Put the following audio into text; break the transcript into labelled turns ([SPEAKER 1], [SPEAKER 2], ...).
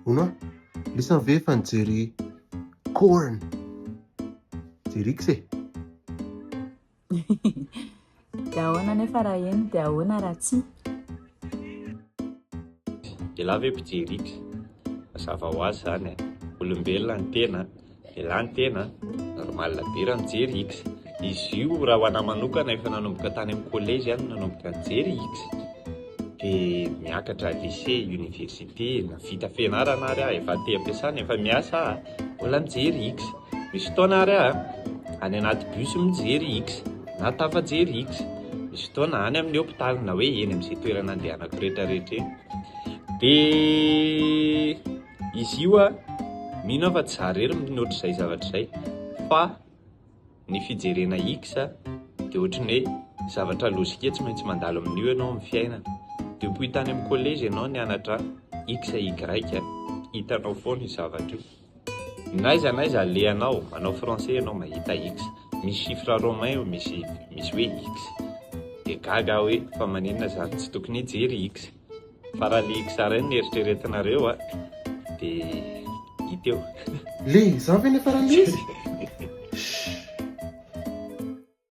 [SPEAKER 1] Ona, lisa ve efa nijery corn. Jery X e.
[SPEAKER 2] Dia ahoana nefa raha eny dia ahoana raha tsy?
[SPEAKER 3] Elahy ve mpijery X? Mazava ho azy zany e. Olombelona ny tena, elahy ny tena, normal be raha mijery X. Izy io raha ho anahy manokana efa nanomboka tany amin'ny collège ihany nanomboka nijery X. Dia miakatra lycée, université, navita fianarana ary aho, efa te ampiasana, efa miasa aho, mbola mijery X. Misy fotoana ary aho any anaty bus mijery X, na tafajery X. Misy fotoana any amin'ny hôpitaly na hoe eny amin'izay toerana andehanako rehetrarehetra eny. Dia izy io mino aho fa tsy zaharery mihoatr'izay zavatra izay, fa ny fijerena X dia ohatran'ny hoe zavatra lôjika tsy maintsy mandalo amin'io ianao amin'ny fiainana. Depuis tany amin'ny collège ianao nianatra X Y, hitanao foana io zavatra io. N'aiza n'aiza alehanao, manao français ianao mahita X, misy chiffre romain misy hoe X. Dia gaga hoe fa maninona zany tsy tokony hijery X. Fa raha le X reny no eritreretinareo dia hita eo.
[SPEAKER 1] Le, za ve nefa raha misy?